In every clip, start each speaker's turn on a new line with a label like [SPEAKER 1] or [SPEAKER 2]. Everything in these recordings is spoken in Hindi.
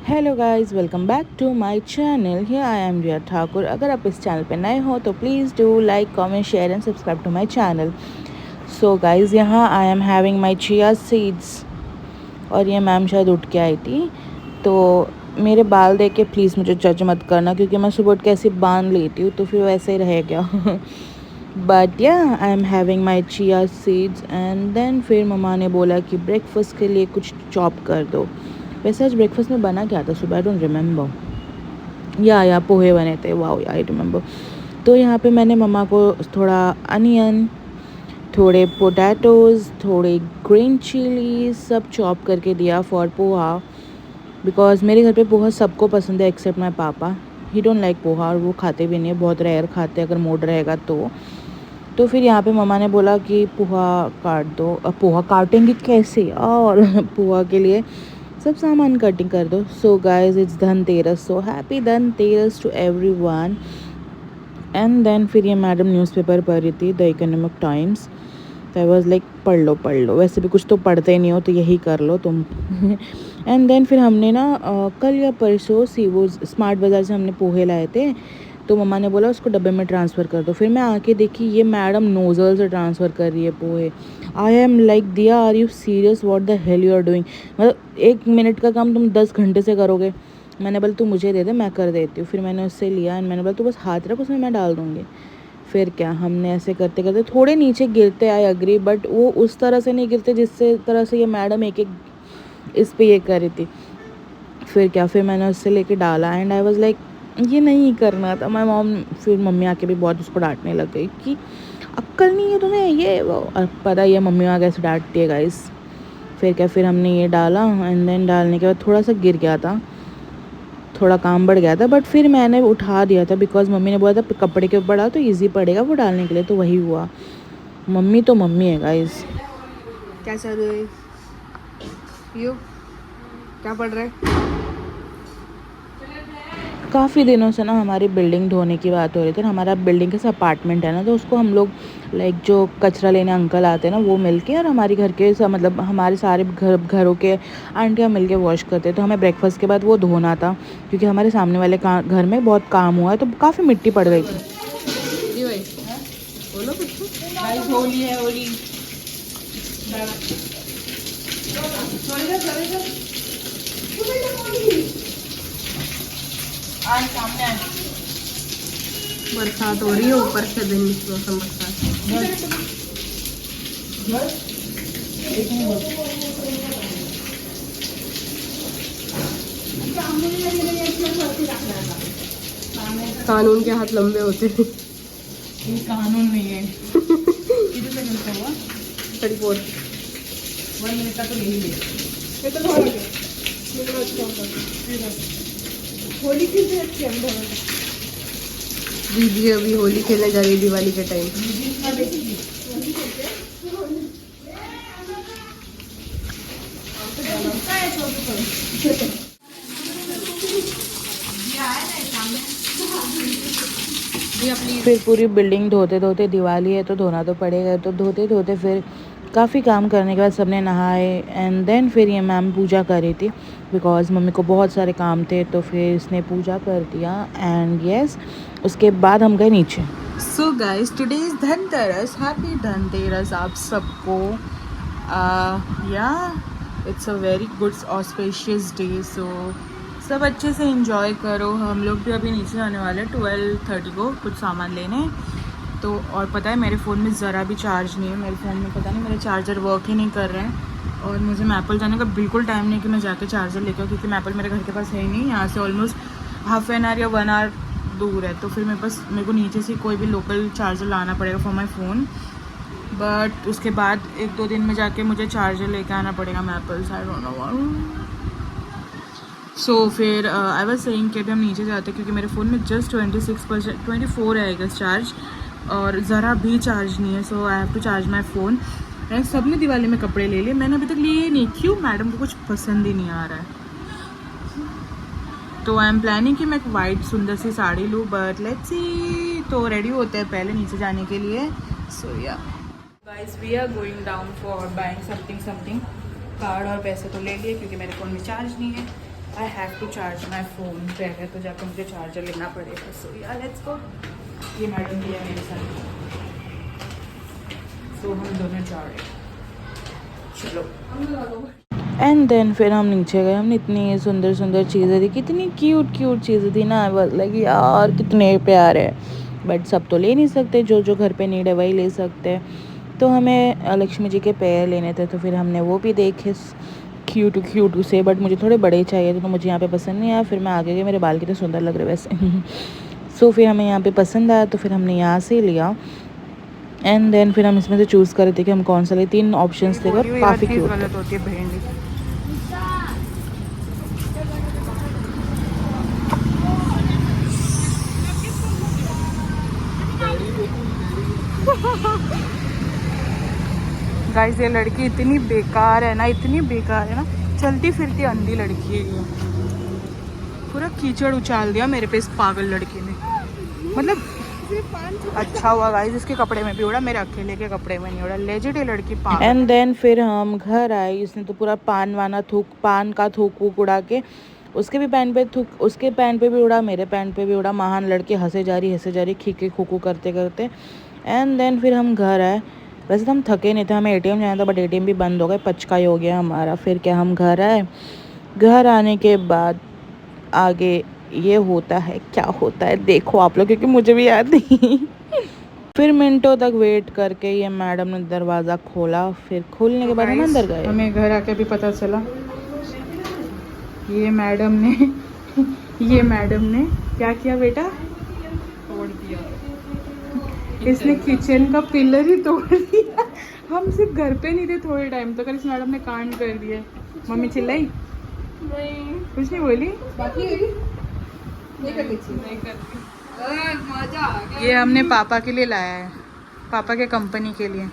[SPEAKER 1] Hello guys, welcome back to my channel. Here I am Riya Thakur. अगर आप इस चैनल पे नए हो तो please do like, comment, share and subscribe to my channel. So guys, यहाँ I am having my chia seeds और ये मैम शायद उठ के आई थी, तो मेरे बाल देख के प्लीज़ मुझे जज मत करना, क्योंकि मैं सुबह उठ के ऐसे बांध लेती हूँ तो फिर वैसे ही रह गया। But yeah I am having my chia seeds and then फिर मम्मा ने बोला कि ब्रेकफास्ट के लिए कुछ चॉप कर दो। वैसे आज ब्रेकफास्ट में बना क्या था सुबह, आई डोंट रिमेंबर। या पोहे बने थे, वाओ आई रिमेंबर। तो यहाँ पे मैंने मम्मा को थोड़ा अनियन, थोड़े पोटैटोज़, थोड़े ग्रीन चिली सब चॉप करके दिया फॉर पोहा, बिकॉज मेरे घर पे पोहा सबको पसंद है एक्सेप्ट माई पापा। ही डोंट लाइक पोहा और वो खाते भी नहीं है, बहुत रेयर खाते अगर मूड रहेगा तो फिर यहाँ पे मम्मा ने बोला कि पोहा काट दो। अब पोहा काटेंगे कैसे, और पोहा के लिए सब सामान कटिंग कर दो। So guys, it's Dhanteras, so happy Dhanteras to everyone. And then फिर ये मैडम न्यूज़पेपर पढ़ रही थी, द इकोनॉमिक टाइम्स। तो आई वाज लाइक पढ़ लो, वैसे भी कुछ तो पढ़ते नहीं हो तो यही कर लो तुम। एंड देन फिर हमने ना कल या परसों वो स्मार्ट बाज़ार से हमने पोहे लाए थे, तो मम्मा ने बोला उसको डब्बे में ट्रांसफ़र कर दो। फिर मैं आके देखी ये मैडम नोज़ल से ट्रांसफ़र कर रही है pohe. I am like, Diya are you serious, what the hell you are doing. मतलब 1 मिनट का काम तुम 10 घंटे से करोगे। मैंने बोला तू मुझे दे दे, मैं कर देती हूँ। फिर मैंने उससे लिया एंड मैंने बोला तू बस हाथ रख, उसमें मैं डाल दूँगी। फिर क्या, हमने ऐसे करते करते थोड़े नीचे गिरते, आई अग्री, बट वो उस तरह से नहीं गिरते जिससे तरह से ये मैडम एक एक इस पे ये कर रही थी। फिर क्या, फिर मैंने उससे लेके डाला एंड आई वाज लाइक ये नहीं करना था। माय मॉम, फिर मम्मी आके भी बहुत उसको डांटने लग गई कि अक्ल नहीं है तुम्हें, ये वो। और पता ही है मम्मी वहाँ कैसे डांटती है गाइस। फिर क्या, फिर हमने ये डाला एंड देन डालने के बाद थोड़ा सा गिर गया था, थोड़ा काम बढ़ गया था, बट फिर मैंने उठा दिया था बिकॉज मम्मी ने बोला था कपड़े के ऊपर डाल तो ईजी पड़ेगा वो डालने के लिए, तो वही हुआ। मम्मी तो मम्मी है गाइस।
[SPEAKER 2] क्या चल रहा है? यू क्या पढ़ रहा है?
[SPEAKER 1] काफ़ी दिनों से ना हमारी बिल्डिंग धोने की बात हो रही थी। हमारा बिल्डिंग का अपार्टमेंट है ना, तो उसको हम लोग लाइक जो कचरा लेने अंकल आते हैं ना वो मिल के, और हमारी घर के मतलब हमारे सारे घरों के आंटियाँ मिल के वॉश करते हैं। तो हमें ब्रेकफास्ट के बाद वो धोना था, क्योंकि हमारे सामने वाले घर में बहुत काम हुआ है, तो काफ़ी मिट्टी पड़ गई थी।
[SPEAKER 2] जी भाई बोलो कुछ।
[SPEAKER 1] गाइस होली है, होली। आज सामने आए।
[SPEAKER 2] बरसात हो रही है ऊपर से, दिन मौसम बरसात। कानून के हाथ लंबे होते हैं।
[SPEAKER 1] ये कानून नहीं है। कितने से मिलता हुआ
[SPEAKER 2] 34
[SPEAKER 1] 1 मिनट का तो ले ही ले।
[SPEAKER 2] ये तो बहुत है। मेरा अच्छा होता होली की से अच्छी हम दोनों। दीदी अभी होली खेलने जा रही है दिवाली के टाइम।
[SPEAKER 1] फिर पूरी बिल्डिंग धोते धोते, दिवाली है तो धोना तो पड़ेगा, तो धोते धोते फिर काफ़ी काम करने के बाद सबने नहाए एंड देन फिर ये मैम पूजा कर रही थी, बिकॉज मम्मी को बहुत सारे काम थे, तो फिर इसने पूजा कर दिया एंड यस उसके बाद हम गए नीचे। So guys, today is Dhanteras, happy Dhanteras आप सबको। Yeah it's a very good auspicious day, so सब अच्छे से इंजॉय करो। हम लोग भी अभी नीचे आने वाले 12:30 को कुछ सामान लेने, तो और पता है मेरे फ़ोन में ज़रा भी चार्ज नहीं है। मेरे फ़ोन में पता नहीं मेरे चार्जर वर्क ही नहीं कर रहे हैं, और मुझे मैपल जाने का बिल्कुल टाइम नहीं कि मैं जाके चार्जर लेकर, क्योंकि मैपल मेरे घर के पास है ही नहीं। यहाँ से ऑलमोस्ट हाफ एन आवर या 1 आवर दूर है, तो फिर मेरे को नीचे से कोई भी लोकल चार्जर लाना पड़ेगा फॉर माई फ़ोन। बट उसके बाद 1-2 दिन में जाके मुझे चार्जर लेके आना पड़ेगा मैपल्स, आई डोंट नो। सो फिर आई वाज सेइंग कि अभी हम नीचे जाते हैं, क्योंकि मेरे फ़ोन में जस्ट 26%, 24 है आई चार्ज, और ज़रा भी चार्ज नहीं है। So I have to charge my phone. And सब ने दिवाली में कपड़े ले लिए, मैंने अभी तक लिए नहीं। क्यों, मैडम को कुछ पसंद ही नहीं आ रहा है। तो आई एम प्लानिंग कि मैं एक वाइट सुंदर सी साड़ी लूँ, बट लेट्स सी। तो रेडी होते हैं पहले नीचे जाने के लिए। So yeah guys, we are going down for buying something. Card और पैसे तो ले लिए क्योंकि मेरे फ़ोन में चार्ज नहीं है। I have to charge my phone पहले, तो जाकर मुझे चार्जर लेना पड़ेगा। सो या लेट्स गो। ये मैडम भी है मेरे साथ, तो हम दोनों जा रहे हैं, चलो। एंड देन फिर हम नीचे गए। हमने इतनी सुंदर सुंदर चीज़ें देखी, इतनी क्यूट क्यूट चीज़ें थी ना, बस लगी यार कितने प्यारे हैं। बट सब तो ले नहीं सकते, जो जो घर पे नीड है वही ले सकते हैं। तो हमें लक्ष्मी जी के पैर लेने थे, तो फिर हमने वो भी देखे क्यूट क्यूट से, बट मुझे थोड़े बड़े चाहिए थे, तो मुझे यहाँ पे पसंद नहीं आया। फिर मैं आगे गई, मेरे बाल कितने सुंदर लग रहे वैसे सो फिर हमें यहाँ पे पसंद आया, तो फिर हमने यहाँ से लिया। एंड देन फिर हम इसमें से चूज़ कर रहे थे कि हम कौन सा ले। 3 ऑप्शंस थे और काफ़ी क्यूट थे। होती है भिंडी। गाइस ये लड़की इतनी बेकार है ना, इतनी बेकार है ना, चलती फिरती अंधी लड़की है ये। पूरा कीचड़ उछाल दिया मेरे पे इस पागल लड़की ने, मतलब अच्छा हुआ गाइस इसके कपड़े में भी उड़ा, मेरे अकेले के कपड़े में नहीं उड़ा। लेजिट ये लड़की पागल। एंड देन फिर हम घर आए। इसने तो पूरा पान का थूक वूक उड़ा के उसके भी पैन पे थूक, उसके पैन पे भी उड़ा, मेरे पैन पे भी उड़ा। महान लड़के हंसे जा रही खीखे खूखू करते करते। एंड देन फिर हम घर आए। वैसे तो हम थके नहीं थे, हमें एटीएम जाना था, बट एटीएम भी बंद हो गए, पचकाई हो गया हमारा। फिर क्या हम घर आए। घर आने के बाद आगे ये होता है, क्या होता है देखो आप लोग, क्योंकि मुझे भी याद नहीं फिर मिनटों तक वेट करके ये मैडम ने दरवाज़ा खोला। फिर खोलने के बाद हम अंदर गए। हमें घर आके भी पता चला ये मैडम ने क्या किया बेटा, तोड़ दिया। इसने किचन का पिलर ही तोड़ दिया। हम सिर्फ घर पे नहीं थे थोड़े टाइम तक, इस मैडम ने कांड कर दिया। मम्मी चिल्लाई? नहीं, कुछ नहीं बोली। बाकी नहीं करती। मजा आ गया। ये हमने पापा के लिए लाया है, पापा के कंपनी के लिए।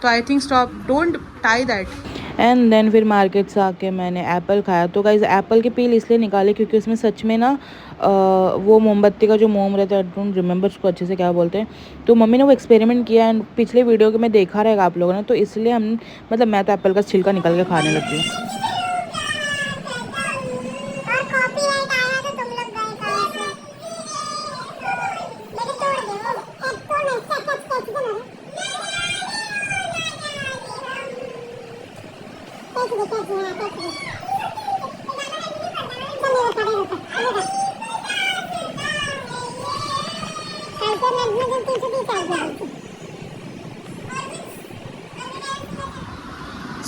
[SPEAKER 1] तो I think stop, don't tie that. And then फिर मार्केट से आके मैंने एप्पल खाया। तो गाइज एप्पल के पील इसलिए निकाले क्योंकि उसमें सच में ना वो मोमबत्ती का जो मोम रहता है, आई डोंट रिमेंबर उसको अच्छे से क्या बोलते हैं, तो मम्मी ने वो एक्सपेरिमेंट किया एंड पिछले वीडियो के में देखा रहेगा आप लोगों ने, तो इसलिए हम मतलब मैं तो एप्पल का छिलका निकल के खाने लगी हूँ।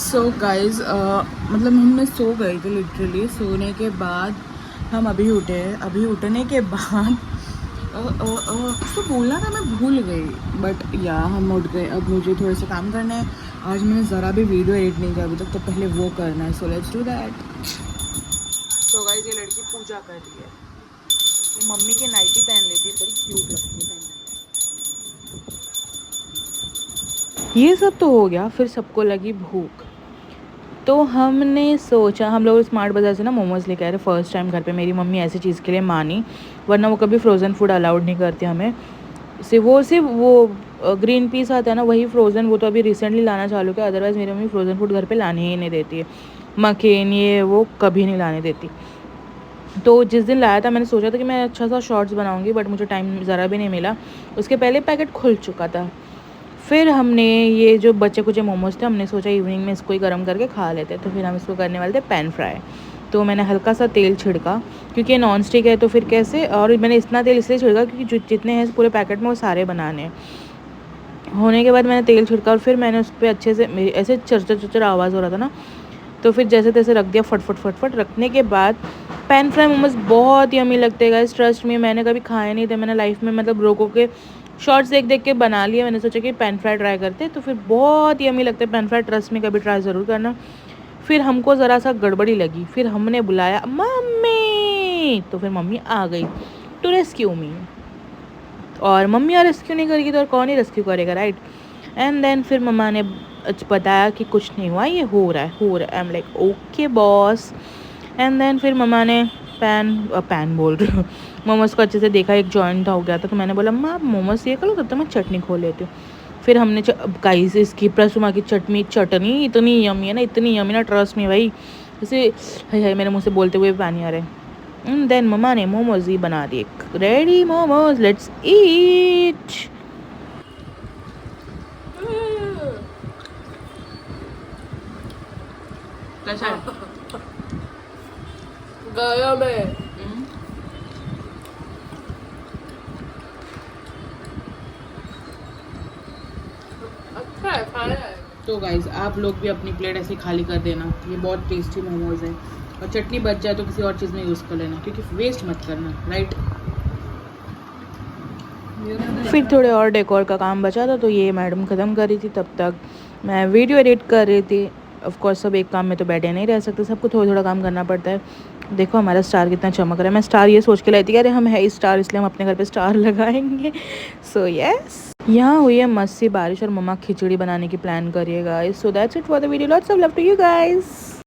[SPEAKER 1] सो गाइज मतलब हमने सो गए थे लिटरली। सोने के बाद हम अभी उठे। अभी उठने के बाद कुछ तो बोलना था, मैं भूल गई, बट या हम उठ गए। अब मुझे थोड़ा सा काम करना है। आज मैंने ज़रा भी वीडियो एडिट नहीं किया अभी तक, तो पहले वो करना है। So let's do that. तो गाइज ये लड़की पूजा कर रही है। ये मम्मी की नाइटी पहन लेती है, बड़ी क्यूट लगती है। ये सब तो हो गया, फिर सबको लगी भूख। तो हमने सोचा, हम लोग स्मार्ट बाज़ार से ना मोमोज़ लेके आए थे फर्स्ट टाइम घर पे। मेरी मम्मी ऐसी चीज़ के लिए मानी, वरना वो कभी फ्रोज़न फूड अलाउड नहीं करती हमें। सिर्फ वो ग्रीन पीस आता है ना, वही फ्रोज़न, वो तो अभी रिसेंटली लाना चालू किया। अदरवाइज़ मेरी मम्मी फ्रोज़न फूड घर पे लाने ही नहीं देती है। मकेन ये वो कभी नहीं लाने देती। तो जिस दिन लाया था मैंने सोचा था कि मैं अच्छा सा शॉर्ट्स बनाऊँगी, बट मुझे टाइम ज़रा भी नहीं मिला। उसके पहले पैकेट खुल चुका था। फिर हमने ये जो बचे कुचे मोमोज थे, हमने सोचा इवनिंग में इसको ही गर्म करके खा लेते। तो फिर हम इसको करने वाले थे पैन फ्राई। तो मैंने हल्का सा तेल छिड़का, क्योंकि ये नॉन स्टिक है तो फिर कैसे, और मैंने इतना तेल इसलिए छिड़का क्योंकि जो जितने हैं इस पूरे पैकेट में वो सारे बनाने हैं। होने के बाद मैंने तेल छिड़का और फिर मैंने उस पर अच्छे से, मेरी ऐसे चरचर आवाज़ हो रहा था ना, तो फिर जैसे तैसे रख दिया। फट रखने के बाद पैन फ्राई मोमोज बहुत यम्मी लगते हैं गाइस, ट्रस्ट में। मैंने कभी खाए नहीं थे, मैंने लाइफ में मतलब लोगों के शॉर्ट्स देख के बना लिया। मैंने सोचा कि पैन फ्राई ट्राई करते, तो फिर बहुत यम्मी लगते हैं पैन फ्राई, ट्रस्ट में कभी ट्राई ज़रूर करना। फिर हमको ज़रा सा गड़बड़ी लगी, फिर हमने बुलाया मम्मी, तो फिर मम्मी आ गई टू रेस्क्यू मी। और मम्मी और रेस्क्यू नहीं करेगी तो और कौन ही रेस्क्यू करेगा, राइट। एंड देन फिर मम्मा ने बताया कि कुछ नहीं हुआ, ये हो रहा है। I am like okay boss. And then फिर मम्मा ने पैन बोल रही हूँ, मोमोज़ को अच्छे से देखा, एक जॉइंट हो गया था। तो मैंने बोला माँ मोमोज़ ये करो, तब तक मैं चटनी खोल लेती हूँ। फिर हमने गाइस इसकी प्रसुमा की चटनी इतनी यमी है ना, इतनी यमी ना, ट्रस्ट में भाई जैसे हाय हाय मेरे मुंह से बोलते हुए पानी आ रहा है। देन मम्मा ने मोमोज ही बना दिए, रेडी मोमोज, लेट्स ईट। कैसा है?
[SPEAKER 2] गरम है। अच्छा है, खाना है।
[SPEAKER 1] तो गाइज आप लोग भी अपनी प्लेट ऐसे खाली कर देना, ये बहुत टेस्टी मोमोज है। और चटनी बच जाए तो किसी और चीज़ में यूज़ कर लेना, क्योंकि वेस्ट मत करना, राइट। फिर थोड़े और डेकोर का काम बचा था तो ये मैडम ख़त्म कर रही थी, तब तक मैं वीडियो एडिट कर रही थी। ऑफ कोर्स सब एक काम में तो बैठे नहीं रह सकते, सबको थोड़ा थोड़ा काम करना पड़ता है। देखो हमारा स्टार कितना चमक रहा है। मैं स्टार ये सोच के लाई थी, अरे हम है स्टार, इसलिए हम अपने घर पे स्टार लगाएंगे। सो यस, यहाँ हुई है मस्त सी बारिश और मम्मा खिचड़ी बनाने की प्लान करिएगा। So that's it for the video, lots of love to you guys.